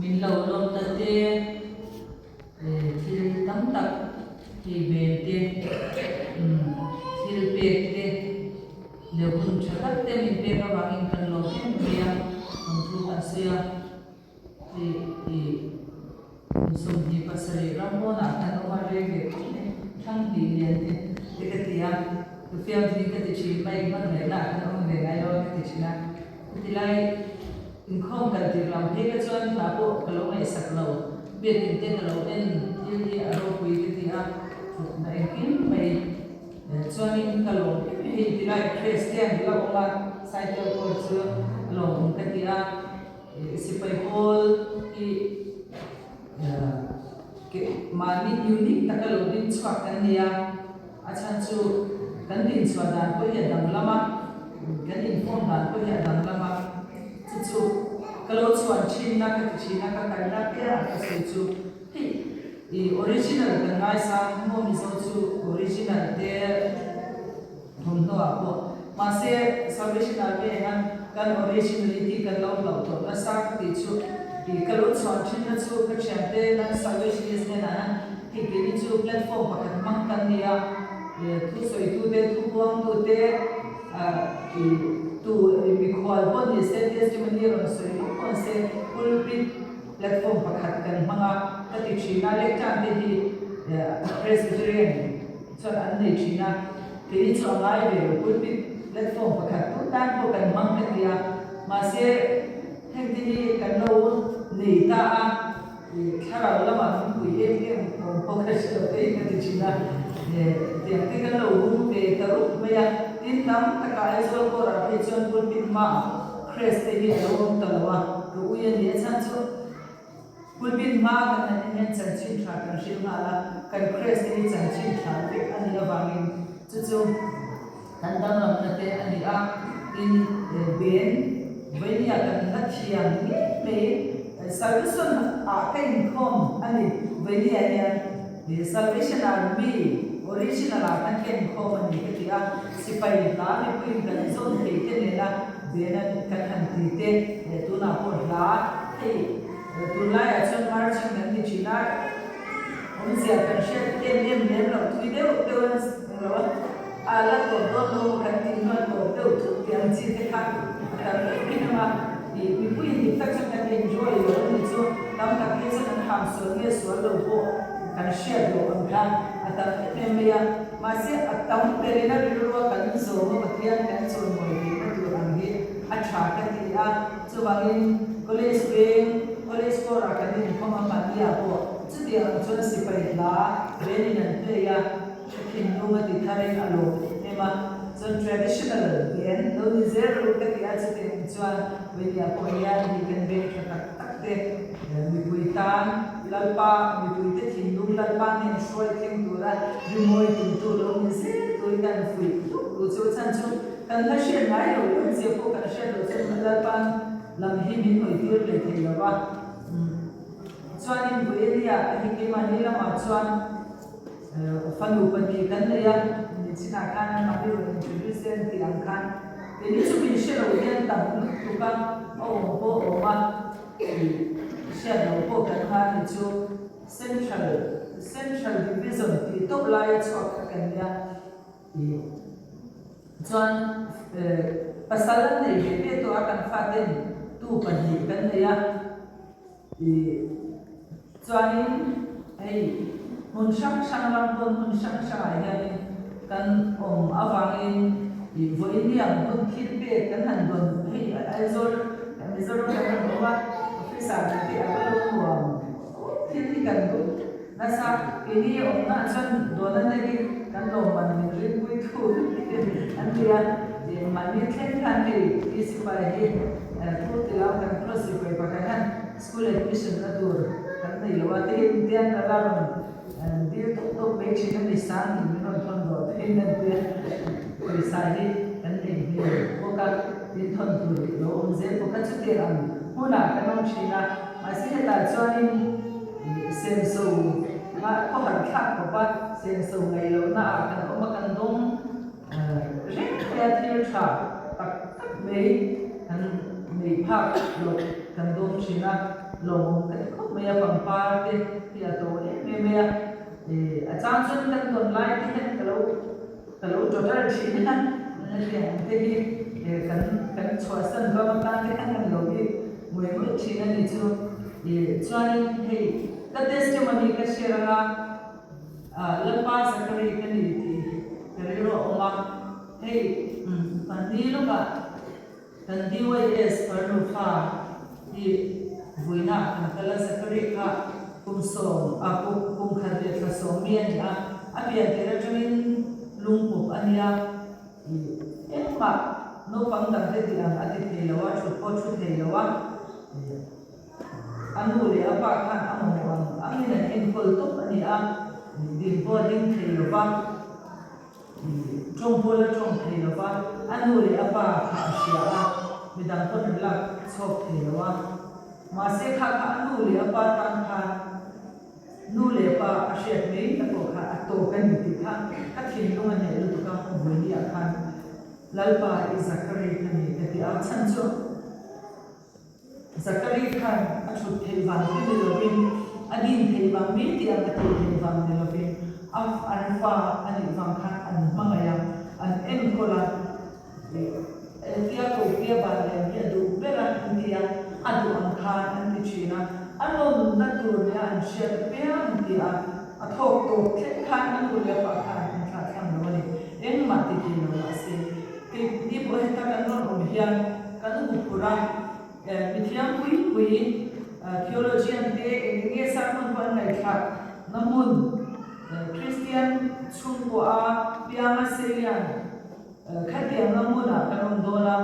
mình lâu lâu ta tê thì tắm tập thì về tê thì về tê nếu không cho tắt tê mình về các bạn in cần lâu thêm bia không thu cả xe thì sum di pasari ramon akan orang rege thang di lian thì cái tiang cái phiêu thì cái chỉ bay mất này là cái ông này ngay rồi cái chỉ là thì lại không cần thì làm thế cái chuyện là bộ cái lỗ này sạch lầu biết cái tên là lỗ bên thì ở đâu quý cái tiang này kiếm mày cho nên cái lỗ thì lại Christian thì là ông là Saitual Corps lỗ cái tiang Saitual thì cái mà mình unique ta cái lỗ din chua cái này achan chu kan din chua dan ko ya dang lama kan inform dan ko ya dang lama chu kalau chuan chin na ka kai na ke a ka chu hi original kan ngai sa mo mi so chu original te thom no a ko ma se salvation ave kan originality kan lo to na sa ti chu thì cái lối chọn trên nó chú cái chuyện thế là salvation is nên là thì cái chú platform hoặc là mang căn đi thu soi thu thế thu quang thu thế thì tu bị khoai bọn thì sẽ testimony rồi soi bọn sẽ pulpit platform hoặc là cái mang cái chỉ là lệ trang thì Presbyterian cho anh này chỉ là cái chọn lại về pulpit platform hoặc là tu tan của cái mang cái gì mà sẽ thành thì cái lâu nỉ ta khá là lắm mà quỷ em không có sự cái chuyện là thì cái lâu về cái lúc bây giờ tin lắm tất cả Saitual Corps là phải chọn quân pin mà Christ thì lâu tao là cái uy nghĩa sản xuất quân pin mà cái này nên chân chính trả cái sự là cái Christ thì chân chính trả cái anh là bằng chú thành tâm là cái anh in biển với nhà cần đất chiang mỹ salvation cái không anh với nhà này salvation army original cái không anh cái gì sipai lá thì quên cái zone thì cái này là để là cái hành thì thế tu nào cũng lá thì tu lại ở trong marching cái gì là ông sẽ cần sẽ cái niệm là tùy theo rồi là tổ đó cái gì nó tổ đó thuộc cái gì thế khác thì mình cũng nhìn thấy trong cái enjoy rồi mình cho làm cái gì nó ham sướng nghe sướng đầu bộ cái share đồ ông ta ta em bây mà sẽ tao cái này nó được cái số mà tiền cái số mọi người nó được làm gì trả cái gì cho bằng college Corps cái gì không mà bạn đi bộ chứ thì cho nó sẽ phải là về nên thế khi nhung cái thì thay alo nhưng mà trong traditional bien no ni zero cái gì thì cho về nhà cô nhà thì cần về cho các thế mi bui tan lalpa mi bui te thìn lung lalpa nên soi thêm tu ra đi môi tu lo ni se tôi cần phui tu cho chân chu cần là chuyện này rồi những gì cô cần chuyện rồi chân lalpa làm hi min hồi tiêu để thì là ba cho nên bui đi thì cái mà đi là mà cho phần u phần gì cần đấy mình xin akan mà đi rồi introduce thì akan ini cuma share ujian tamu tukang oh mà share đâu po kan ha itu central division thì top lại cho cái này thì chuan pasalan này về tu akan fatin tu pani kan này thì chuan ai mun sang lam pon mun sang ai kan awangin thì với niềm hân thiên về cái hành động hay ai rồi cái hành động phải sản thì ai có luôn thiên thì cần cũng là sao cái này ông ta chân dona này cái đồ mà mình riêng quý thu anh thì mà mình khen khăn thì cái sự phải thì thu thì làm cái process phải bắt cái hành school admission là đủ cái này là cái tiền là làm đi tốt mấy chuyện cái sáng thì mình còn thon rồi thế nên cái sai đi cái này có các tin thon tuổi nó ông dễ có các chuyện ăn hôm nào cái ông chỉ là mà sẽ là cho nên xem số mà có hàng khác của bạn xem số ngày lâu na cái ông mà cần đông rất là tiêu thả tắc mấy phạt rồi kan dom china long kan ko me pang par te tia to me a chang chun kan don lai ti kan kalau total china na tia te hi kan chwa san ba ma ta te kan lo gi mui mu china ni chu chuan hei ka testimony ka share nga lalpa sakari kan ni ti ro oma hei ni lo ka kan DYS perlu fa di buina kan kala sakari ka kumsom aku kum khade ka somian ya abian tera jamin lungpup ania emma no pangdang te tiang ati theilawa chu po chu theilawa anu le apa kan amon angin en kol to ania din boarding theilawa trong bola trong theilawa anu le apa asia midang ko nalak chok theilawa ma se kha anu le apa tan kha nu le pa asia me ta ko kha ato kan ti kha ka thin lu ne lu to ka ko buni akhan lalpa izakari kan ni ti a chan chu zakari khan a thut thei van ti lo bin adin thei ba me ti a ka thei van ni lo bin af alfa ani van khan an mangaya an en kola tia ko tia ba le ya du bera india adu an khan an ti china anon na tu ne an share pe an ti a thok to khe khan an lu le pa khan an kha tham lo ni en ma ti ki lo ase ke ni bo heta kan no hian kan u pura mithiam kui theology an te nge sa mon pan nai kha namun Christian chung ko a pianga selian khatiang namuna kanom dona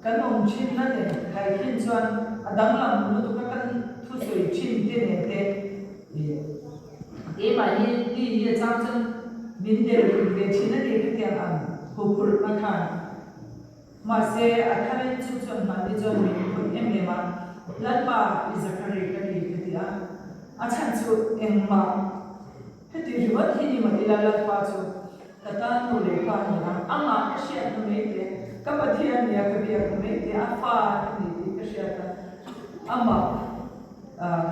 kan om chin na ne khai khin chuan adang lam nu tu ka kan thu soi chin te ne te ma ni chang chang min de ve chin na te khatiang an phupur na khan ma se athalen chu chon ma ni jon mi phun em le ma lalpa izakari kali khatia achan chu engma heti riwat hini ma ilala pa chu tata no le pa ni ama ashia no me te kapathian ya kapia no me te afa ni ti kashia ta ama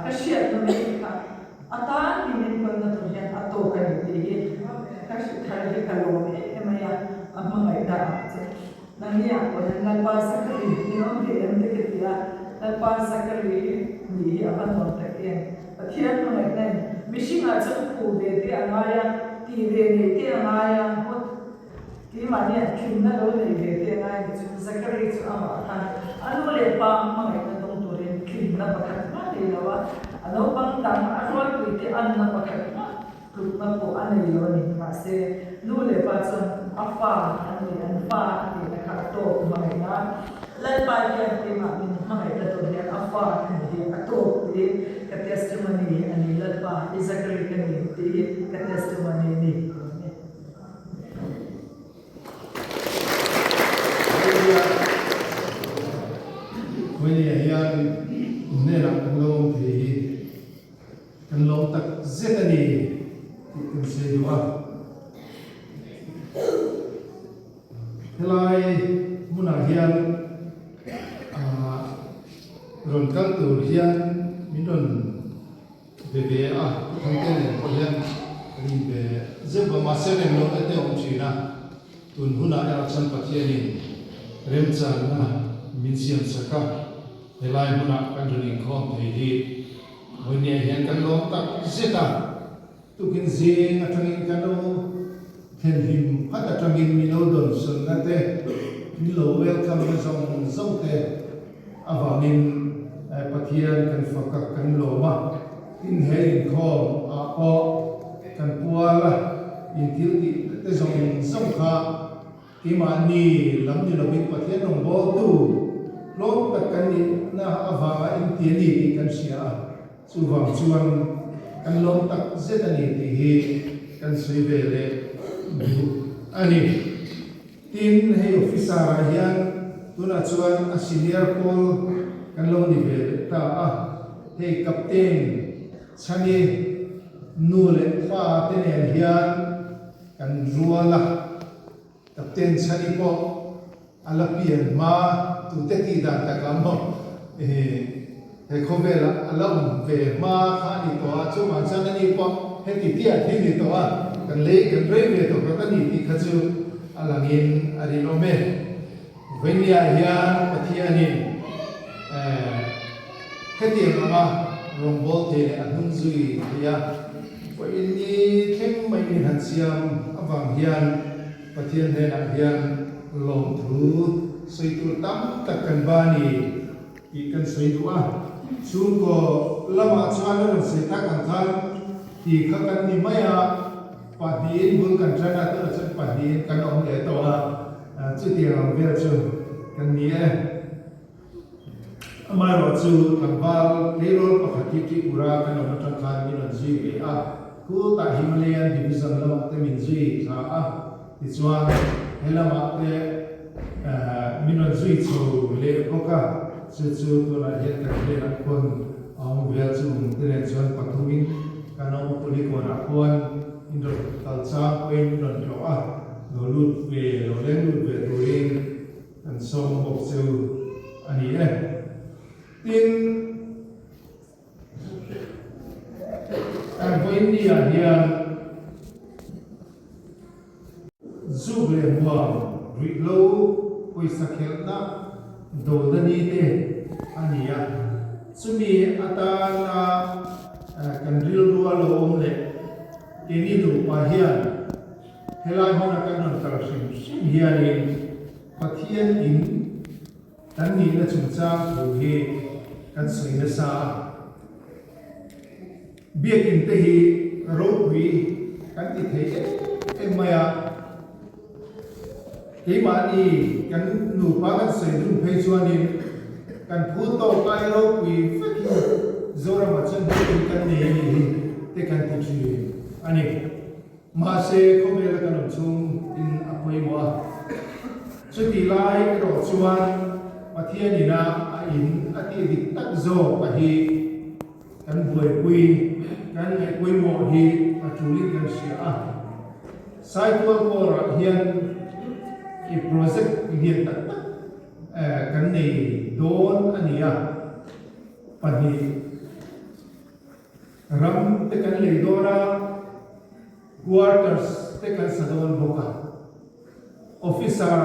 kashia no me ka ata ni men ko na to ya ato ka ni ti kashi thari ka lo me emaya amma ngai da nania ko na pa sakari ni no ke em te ke tia na pa sakari ni aban no ta ke pathian no ngai na mishinga chu pu de te angaya ti ve ne te angaya hot ti ma ne thin na lo ne ve te ngai chu zakari chu ama khan anu le pa ma ngai na dong to ren thin na pakhat ma le lawa anu pang dang arwal pu te an na pakhat ma tu na po an le lo ni ma se nu le pa chu afa an le an pa ti na kha to ma ngai na lai pa ya te ma min ma ngai na to ne afa ni ato ti ka testimony ani lalpa izakari kan ni ti ka testimony ni When yan nera long thi kan long tak zetani kan se duwa helai muna hian ron kal tur hian minon bebe a thongten ko hian ri be zeba masene lo ate om china tun huna ya chan pathiani rem chan na min siam saka helai muna kan rin khom thei hi hoine hian kan long tak zeta tukin zing atangin kano khelhim hat atangin minodon sun nate milo welcome zong zong te avanin pathian kan fakak kan loma in hein khom a o kan puala in tilti te zong kha ima ni lam ni lobin pathian ong bol tu lom tak kan ni na ava in tiani kan sia chuwang chuan kan lom tak zetani ti hi kan sui vele ani tin hei officer hian tuna chuan a senior call kan lo ni ve ta a hei captain chani nu le pa te ne hian kan ruala captain chani po alapian ma tu te ti dan ta ka mo he khovela alum ve ma kha ni to a chu man san ni po he ti ti a thi ni to a kan le kan re ve to ka ni ti kha chu alangin ari lo me venia ya pathianin he ti ma rombol te anung zui ya po ini theng mai ni han siam awang hian pathian he na hian lom thu Saitual tam takkan bani ikan Saitual sungko lama chuan ron se tak an than ti khakan ni maya padin bul kan thana to chan padin kan om le to a chu ti ram vel chu kan ni amai ro chu lambal leirol pakhati ti ura kan om than khan ni ron zui ve a ku ta Himalayan division lama te min zui tha a ti chuan helama te minon zui chu le koka chu tu na het kan le na kon ang vel chu tene chuan pathumin kanong puli ko na kon indor kalcha ko indor lo a lo lut ve lo len lut ve tuin an som bok chu ani tin an ko India hian zuble muang Ruihhlo Pawisa khelh na dona te ania sumi atana kan ril ruwa lo om le ini du pa hian helai hona kan non kar sim hian in pathian in tan ni na chungcha hu hi kan soi na sa biakin te hi ro hui kan ti the maya cái mà đi kan nu pa kan sei dum phei chuan in kan phu to kai ro pi phek zora ma chen de kan ne ni te kan ti chi ani ma se khome la kan chung in apoi mo chu ti lai ro chuan pathian ni na a in a ti dik tak zo pa hi kan buai pui kan ne pui mo hi a chuli kan sia a Saitual Corps hian i project hian tak kan nei don ania pani ram te kan le dona quarters te kan sadon boka officer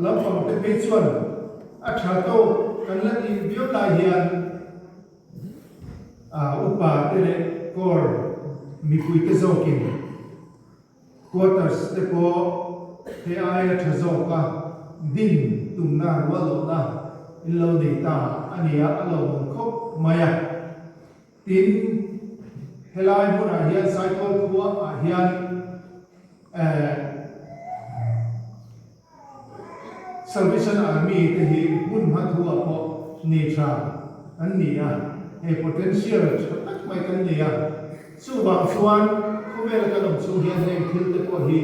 lampang te pe chuan a tha to kan la ti bio la hian upa te le kor mi pui te zokin quarters te po thế ai thở dầu cả din tung na wa lo na in lo nei ta ania alo khop maya tin helai huna hian Saitual Corps a hian Salvation Army te hi mun ma thu a po ni tra an ni a he potential tak mai kan ni a chu bang chuan khumel ka lom chu hian he thil te ko hi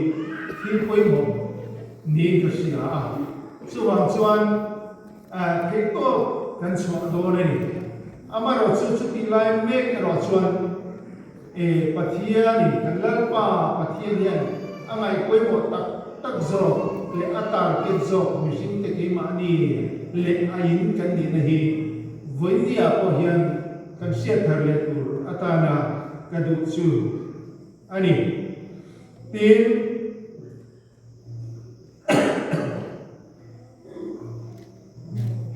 thil koi mo ni ka sia a chuwang chuan ke to kan chwa do ne amaro chu chu ti lai me ke ro chuan pathia ni kan lal pa pathia hian angai koi mo tak tak zo le atar ke zo machine te ke ma ni le ain kan ni na hi voinia ko hian kan sia thar le tur atana ka du chu ani tin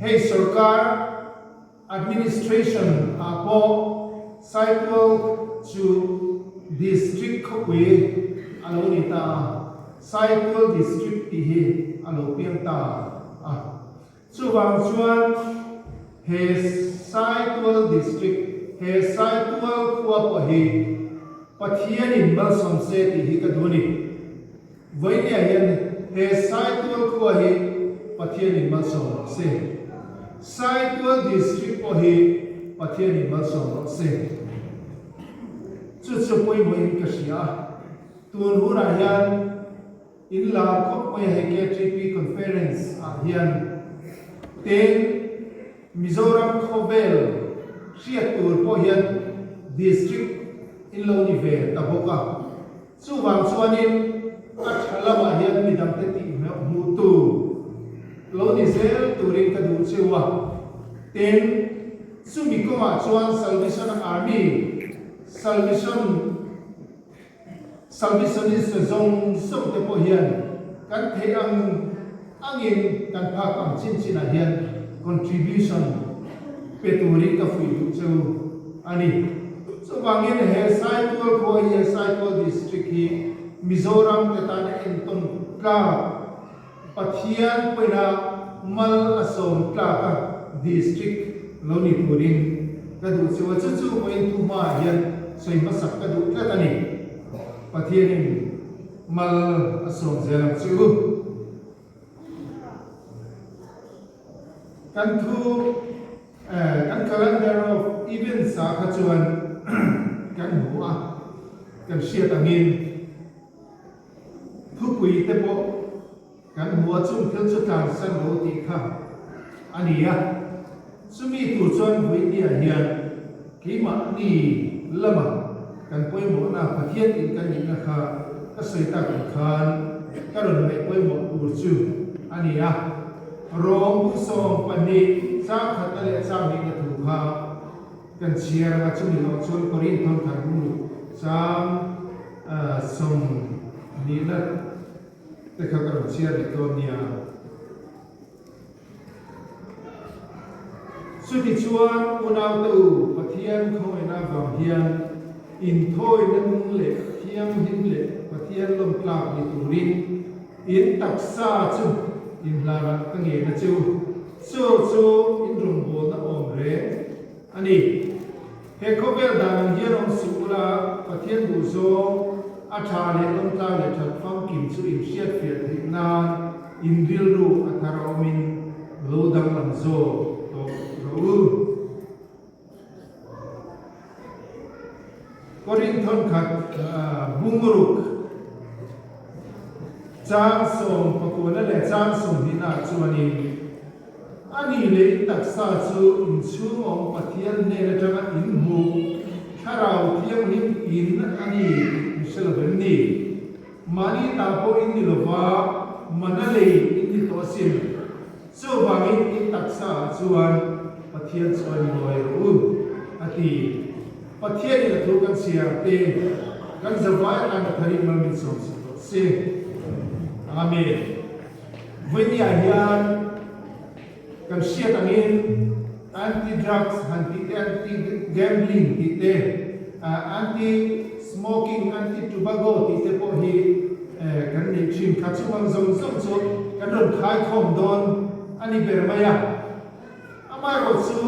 hey sarkar administration apo Saitual chu district khoi alonita Saitual district ti hi alo piangta chuwang chuan he Saitual district he Saitual Corps po hi pathian in bal samse ti hi ka dhoni voinia hian he Saitual Corps hi pathian in bal samse Saitual district po hi pathian in bal samse chu poi mo in ka sia tun hura hian in la khop mai he K3P conference a hian ten Mizoram khovel siatur po hian district in lo ni ve ta boka chuwang chuanin a thalama hian midam te ti mu tu lo ni zel turin ka du chewa ten sumi ko ma chuan Salvation Army Salvationist zong som te po hian kan the angin kan pha pang chin a hian contribution peturi ka fui du cheu ani so bangin he Saitual Corps hi Saitual district hi Mizoram te tan en ton ka pathian poina mal asom ka district loni purin ka du cheu chu poin tu ma hian soi masak ka du ka tani pathian mal asom zelam chu kan calendar of events sa khachuan kan hua kan share angin thupui te po kan hua chung thil chu tang san lo ti kha ania sumi tu chuan hui ni hian keima ni lama kan poimo na pathian in kan ni kha ka soita khan karon me poimo ur chu ania rong song pani sa khatale sa mi na thu kha kan share nga chu ni lo chon korin thon khan mu sam som ni na te kha karon share ni to nia su ti chuan unaw tu pathian khoi na bang hian in thoi na mung le thiam him le pathian lom tlak ni turin in taksa chu in lara ka nge na chu chu in rum bo na om re ani he khober dan hierong sukula pathian du so atha le lom tla le that fam kim chu in shiat fiat na in dil ru atharomin lo dang lam zo to ro korin thon khat bunguruk chang som pakuna le chang som hina chuani ani le taksa chu in chung om pathian ne le tanga in mu tharau thiam nim in ani misal ni mani ta po in ni lova manale in ni to sim so bangi in taksa chuan pathian chuan noi ru ati pathian ni thu kan sia te kan zawai kan thari mamin som se amen when ya hian kan share angin anti drugs anti gambling tite anti smoking anti tobacco tite po hi kan ni chim khachumang zong chu kan ron khai khom don ani bermaya amai ro chu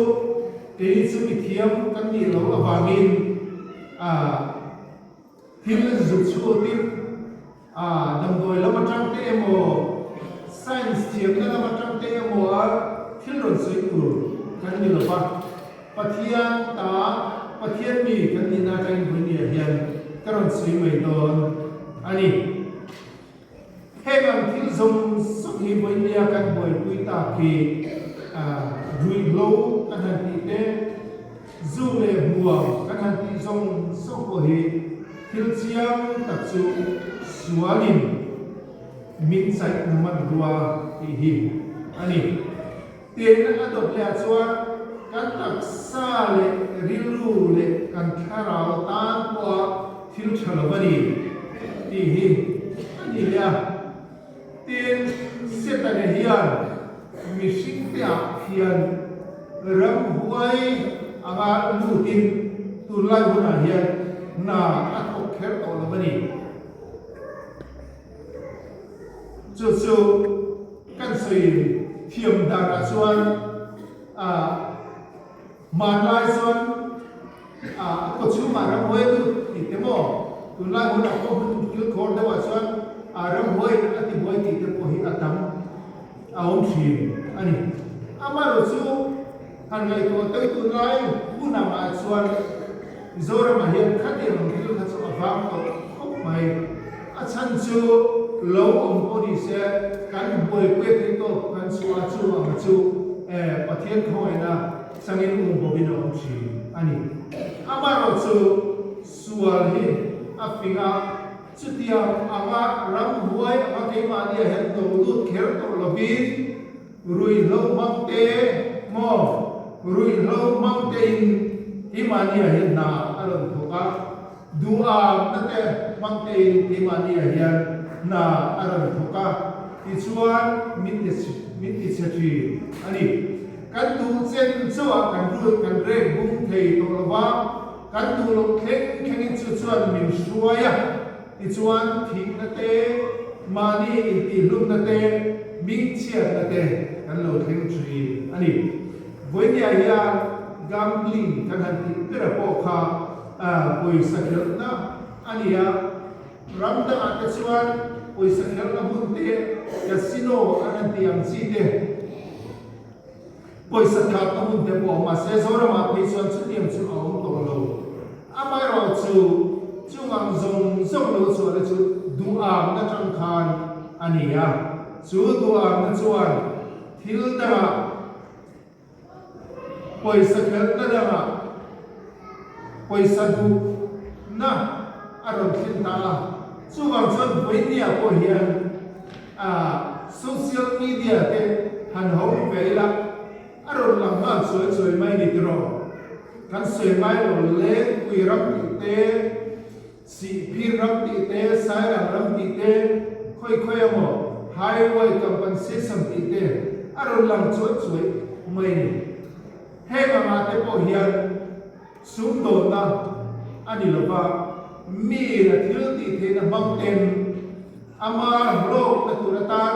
ke chu mi thiam kan ni lo awangin thil zu chu tin dam doi lama tang te emo science thiam na lama tang te emo thil ron sei kur kan ni lo pa pathian mi kan ni na kain bun ni hian karon sei mai don ani hegam thil zong suk hi boi ni kan boi pui ta ki Ruihhlo kan han ti te zu le huwa kan han ti zong so ko hi thil chiang tak chu sualin min sai naman ruwa hi ani ten adop le chuan kan taksa le rilu le kan tharau tan po thil thalawani ti hi ani le ten setane hian mishing te hian ram huai anga lutin tulai huna hian na atok kher to lawani chu kan sei thiam dara chuan manlai chuan ko chu ma ram hoi tu ti te mo tulai huna ko kil khor dewa chuan ram hoi ati hoi ti te po hi atam aom thim ani amaro chu han lai to tai tulai huna ma chuan zora ma hian khati ram kil kha chu awam to khop mai achan chu lo om body se kan boi pe thi to kan chu ma chu pathian khoi na sangin bobin om chi ani amaro chu sual hi afinga chutia anga ram huai anga ke ma dia hen to lut kher to lobi Ruihhlo mang te mo Ruihhlo mang te in himania hian na aron thoka dua na te mang te in himania hian na aron thoka ti chuan mit ti chi ani kan tu chen chuwa kan ru kan re bung thei to lawa kan tu lo khen chu chuan min suaya ti chuan thing na te mani in ti lum na te ming chia na te kan lo khen chi ani voinia ya gambling kan han ti pera po kha Pawisa khelh na ani ya ramda ata chuan Pawisa khelh na mun te casino anan ti ang si te Pawisa khelh na mun te po ma se zora ma pe chuan chu tiam chu aum to lo amai ro chu ngang zong lo chu la chu du am na tang khan ani ya chu du am na chuan thil da Pawisa khelh na da Pawisa du na aron thin ta chu wang chuan voinia po hian social media te han ho veila aron lang ma choi mai ni tro kan soi mai lo le ui ram ti te si phi ram ti te sai ram ti te khoi amo highway compensation ti te aron lang choi mai ni he ma te po hian sum dona ani lova mi la thil ti the na mountain ama ro na turatan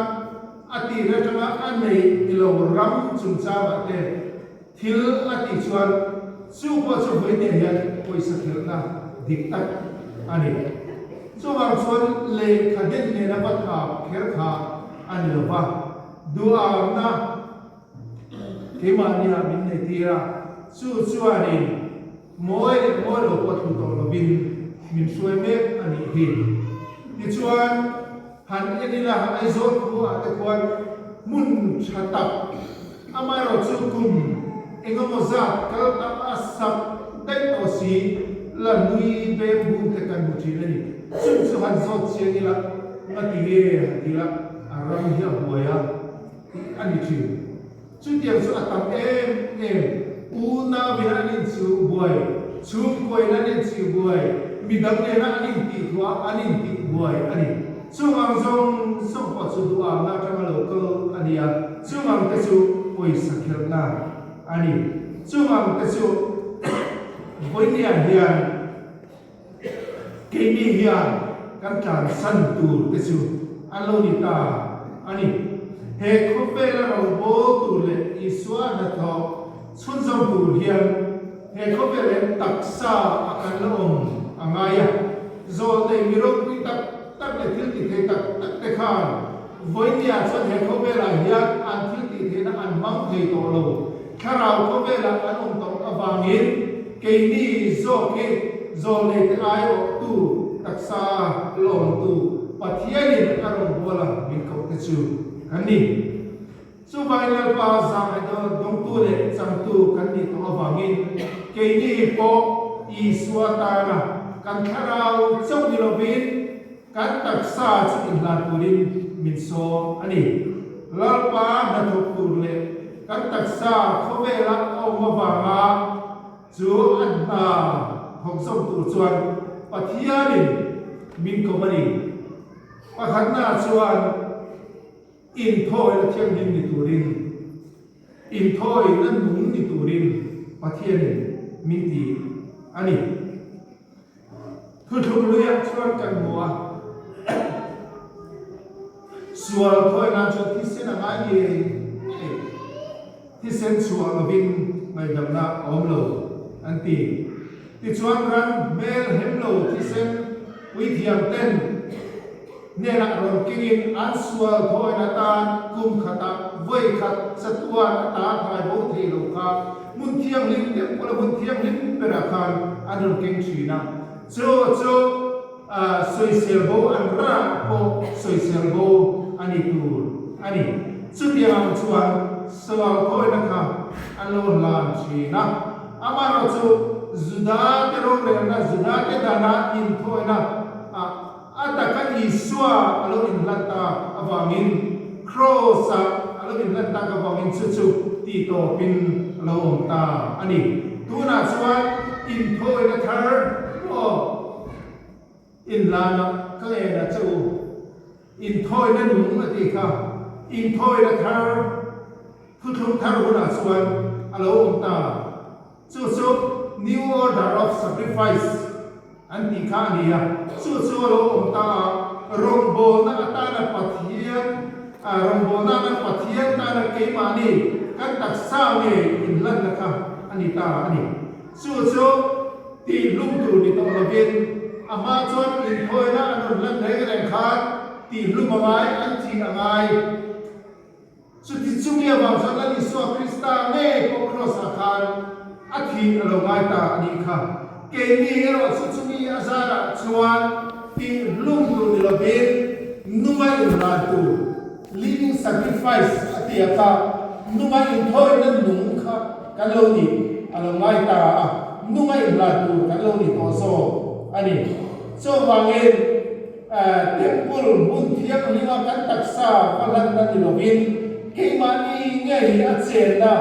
ati ratanga anei ilo ram chum cha ba te thil ati chuan chu po chu voi ne hian Pawisa khelh na dik tak ani chu wang chuan le khaden ne na bat kha kher kha ani lova dua na kemania min ne tira chu chuani moi lo po thu to lo bin min suai me ani hi ti chuan han enila ai zo khu ate kwan mun thatap amai ro chu kum engamo za kal ta asap dai to si la nui be bu te kan mu chi ni chu han zo chiang ila ngati ge hatila aram hi aboya ani chi chu tiang chu atam em una viranin chu boy chum koi na nin chu boy midam ne na anin ti thua anin ti boy ani chungang zong song pa chu du am na tang lo ko ani ya chungang te chu Pawisa khelh na ani chungang te chu voinia hian kemi hian kan tlan san tur te chu aloni ta ani he khope la ro bo tu le iswa na tho chun zong tur hian he khope le taksa akan lom angaya zo te mirok pi tak le thil ti the tak te khan voinia chon he khope la hian an thil ti the na an mang thei to lo kharau khope la an om tong awangin ke ni zo le te ai o tu taksa lom tu pathianin aron bola min ko te chu kani chu final pa sang do dong tu le chang tu kani to awangin ke ni po i suata na kan kharau chau ni lovin kan taksa chu in lan purin min so ani lalpa na thok tur le kan taksa khowela o mawanga chu an na hong som tur chuan pathianin min ko mani pakhatna chuan in thoi la thiam nin ni turin in thoi na nung ni turin pathianin min ti ani thu luya chuan kan moa sual thoi na chu thi sen anga ye thi sen sual lovin mai damna omlo anti ti chuan ran mel hemlo thi sen wi thiam ten ne la ron kingin an sual thoi na ta kum khata voi khat satwa ta thai bo thi lo kha mun thiang lim te pula mun thiang lim pera khan an ron king china cho soi selbo an ra po soi selbo ani tur ani chu tiang chuan sual thoi na kha an lo lam china amaro chu zuda te ro re na zuda te dana in thoi na ata kan iswa alo in lata awangin cross lo bin lan ta ka bang in chu chu ti to pin lo om ta ani tu na chuan in thoi na thar o in la na ka e na chu in thoi na nu na ti kha in thoi na thar thu thu thar hu na chuan alo om ta chu chu new order of sacrifice an ti kha ni ya chu chu alo om ta rombo na ta na pathian rombo na pathian ta na ke ma ni kan tak sa nge in lan na kha ani ta ani chu chu ti lum tu ni to la vin ama chuan in thoi na an lan nei ga kha ti lum mai an chi angai chu ti chu nge wang sa la ni so krista nge ko cross a khan a thi alo ngai ta ani kha ke ni ro chu chu ni azara chuan ti lum tu ni la vin numai in la tu living sacrifice atia ka numai in thoi na nung kha kan lo ni alo ngai ta numai in la tu kan lo ni to so ani so wangin temple mun thiang linga kan taksa palan na ni lovin ke mani nge hi a chen na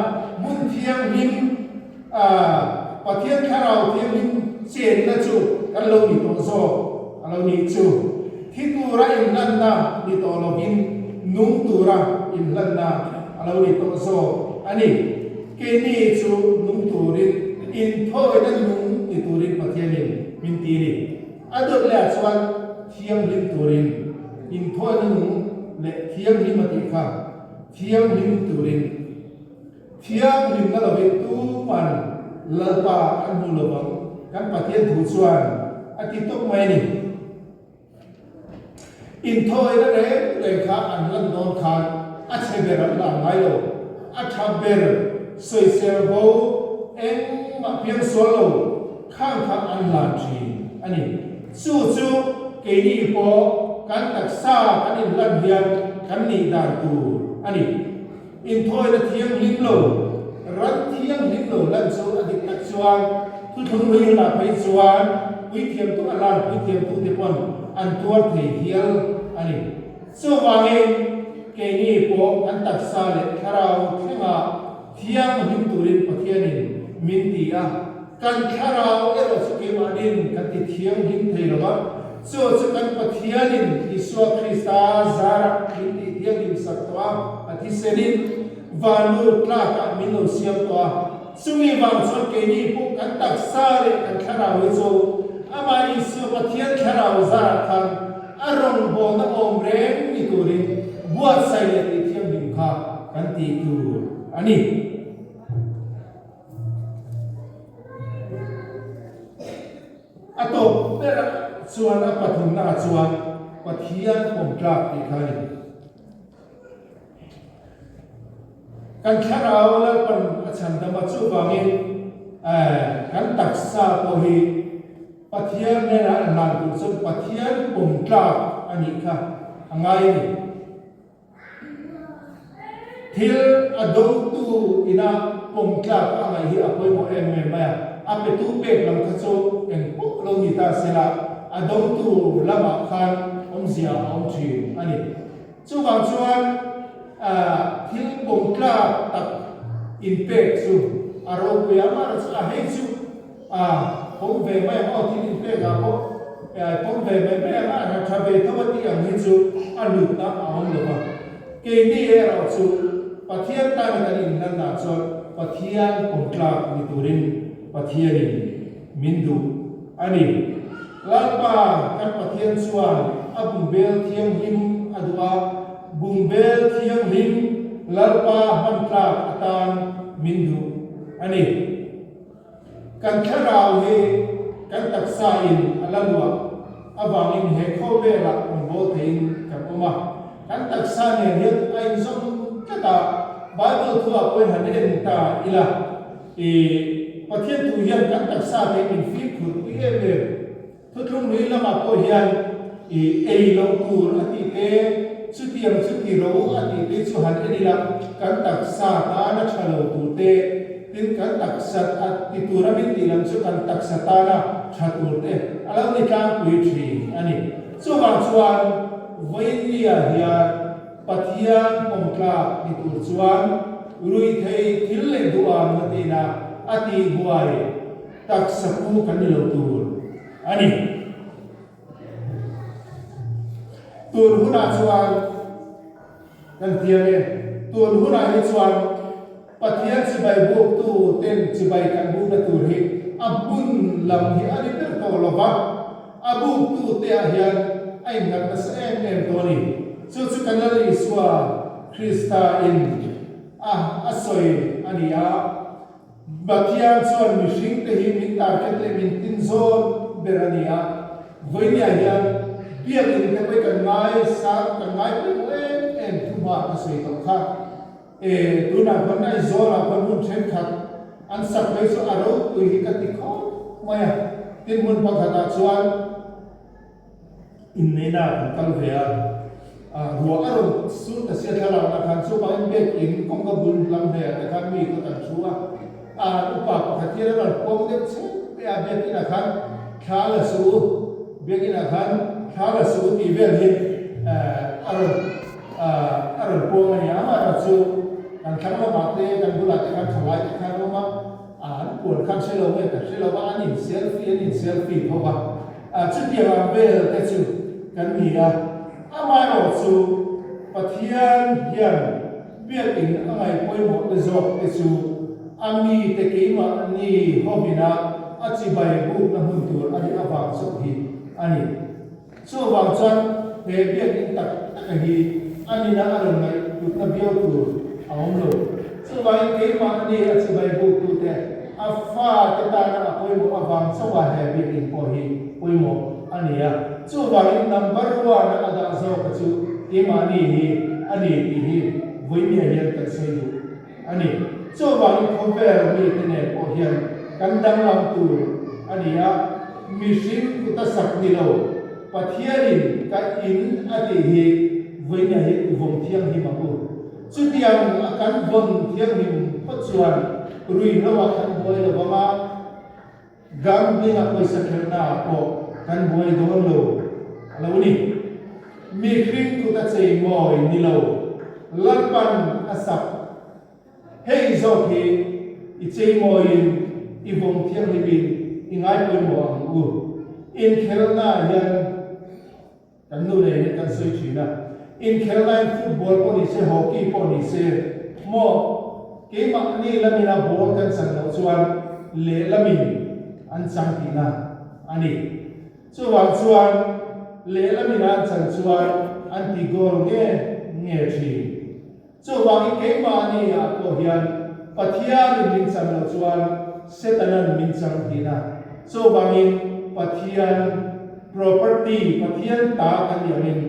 mun thiang lim pathian kharau thiang lim chen na chu kan lo ni to so alo ni chu thi tu ra in lan na ni to lovin nung tu ra in lan na alo ni to so ani ke ni chu nung tu rin in thoi na nung ni tu rin pathian ni min ti ni adot le chuan thiam lim turin in thoi na nung le thiam lim ati kha thiam lim turin thiam lim na lovin tu man lalpa an bu lobang kan pathian thu chuan ati tok mai ni in thoi na le kha an lan don kha a cheber la mai lo a thaber soi servo en ma pian solo khang kha an lan chi ani chu chu ke ni po kan tak sa kan in lan hian kan ni dan tu ani in thoi na thiam lim lo ran thiam lim lo lan so adik tak chuan thu thung ri la pai chuan pui thiam tu alan pui thiam tu te pon an tuar thei hial ani so wangin ke ni po kan tak sa le tharau thenga thiam lim turin pathianin min ti a kan tharau ero suki manin kan ti thiam lim thei lo so kan pathianin iswa krista zara hindi diagim satwa ati senin vanu tlaka mino siam toa sumi wang chon ke ni pu kan tak sare kan khara we so ama iswa pathian khara zara khan arong bo na om reng ni turin buat sai le ti thiam lim kha kan ti tu ani ato pera chuan a pathum na chuan pathian pom tlak ti khai kan kharau la pan acham dama chu wangin kan taksa ko hi pathian ne na nan tu chu pathian pom tlak ani kha angai ni thil adong tu ina pom tlak angai hi apoi mo em me ma ape tu pe lam kha chu en pu lo ni ta sela adong tu lama khan om zia om chi ani chu wang chuan thil pom tlak tak impact chu aro pe ama chu a he chu pom ve mai mo thil impact ga po pom ve me me ma na thabe thawati ang hi chu alu ta aom lo ba ke ni era chu pathian ta na in nan na chu pathian pom tlak ni turin pathian mindu ani lalpa kan pathian chuan abung bel thiam him adua bungbel thiam him lalpa mantra atan mindu ani kan kharau he kan taksa in alalwa abangin he khobe la ombo thein kapoma kan taksa ne hiat ai som kata bible thua point hanen ta ila pathian tu hian kan taksa te in fit khur pi e thuthung ri lama ko hian ei lo tur ati te chutiam chuti ro ati te chu han enila kan taksa ta na thalo tu te tin kan taksat ati turamin tilam chu kan taksata na thatur te alam ni ka pui thi ani so wang chuan voilia hian pathian omkla ditur chuan rui thei thil le duam natina ati buai tak sapu kanilo tur ani tur huna chuan kan tiame tur huna hi chuan pathian chibai buk tu ten chibai kan bu na tur hi abun lam hi ani per to lova abu tu te ahian ai ngat na sa em toni chu kanali iswa Krista in asoi ania bakian chuan mihring te hi min target le min tin zon berania voinia hian biak in te pai kan ngai sa kan ngai pe en thuma ka sei to kha tuna kon nai zora kon mun chen khat an sak le so aro tu hi ka ti kho maya tin mun pa khata chuan in nena kan vea ruwa aron su ta sia thala na khan chu ba in bek in kong ka bul lam he ta khan mi ko tan chuwa upa khatir na kong de chu pe a bek ina khan khala su bek ina khan khala su ti vel hi aron po ni ama ra chu kan khan ma te kan bula te kan thalai te khan ma pur khan selo me ta selo ba ani selfie tho ba chu ti ma vel te chu kan mi amai ro chu pathian hian biak in angai poimo te zok te chu ami te keima ani hobina achi bai bu na hun tur ani awang so hi ani so wang chan he biak in tak hi ani na aron ngai tu na bio tu awom lo so bai keima ani achi bai bu tu te afa te ta na poimo awang so wa he biak in po hi poimo ani ya chu wang number 1 ada zo ka chu imani hi ani ti hi voini hian kan sei du ani chu wang khover mi tene po hian kan dang lam tu ani ya mission kuta sak ni lo pathianin ka in ati hi voini hi vong thiang hi ma ku chu tiang kan vong thiang hi phuchuan ruihhlo wa kan boi lo ma gam dinga paisa khelna ko kan boi do lo ni mi khring ku ta chei moi ni lo lalpan asap hei zo ki I chei moi I vong thiang ni bin ingai poi mo ang u in khelna hian kan nu le kan soi thina in khelna football po ni se hockey po ni se mo ke ma ni lamina ball kan san lo chuan le lamin an chang tina ani chu wang chuan le lamina chan chuan anti gol nge thi chu wang ke ma ni a ko hian pathian min chan lo chuan setanan min chang tina chu wang in pathian property pathian ta kan yamin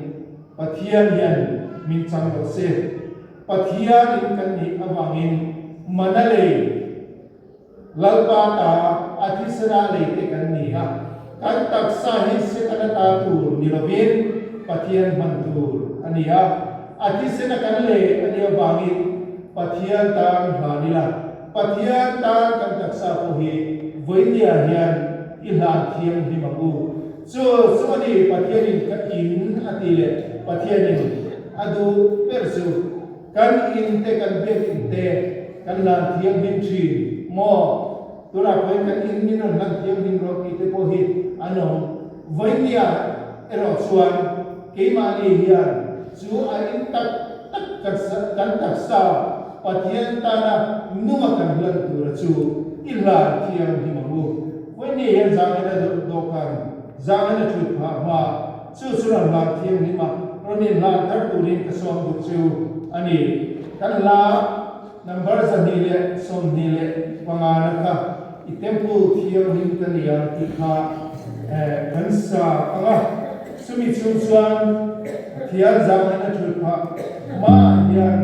pathian hian min chang lo se pathian in kan ni awang in manale lalpa ta athisara le te kan ni ha kan taksa hi se kana ta tur nilovin pathian mantur ania ati se na kan le ania wangi pathian tan hanila pathian tan kan taksa ko hi voinia hian ilan thiam hi mabu so ani pathian in ka in ati le pathian in adu persu kan in te kan be in te kan lan thiam hin thi mo tura koi kan in min on lan thiam hin ro ki te po hi ano voinia ero chuan keima ni hian chu a in tak kan taksa pathian ta na numa kan lan tur chu illa thiam hi mabu voinia hian zangena do kan zangena thu pha ma chu ran la thiam hi ma ronin la thar turin ka som du chu ani kan la number zani le som ni le pangana ka I temple thiam hin kan ya ti kha kansa anga sumi chuan thian zamana thulpa ma hian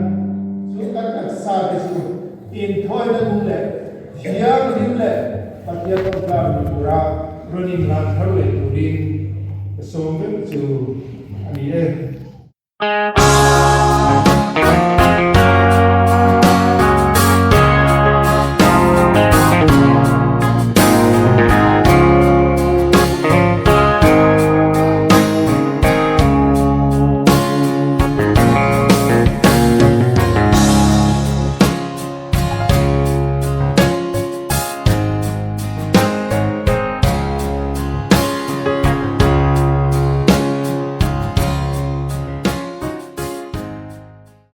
chu kan taksa te chu in thoi na mum le thiam hin le patya ko ka mi pura ronin la tharwe turin som chu ani e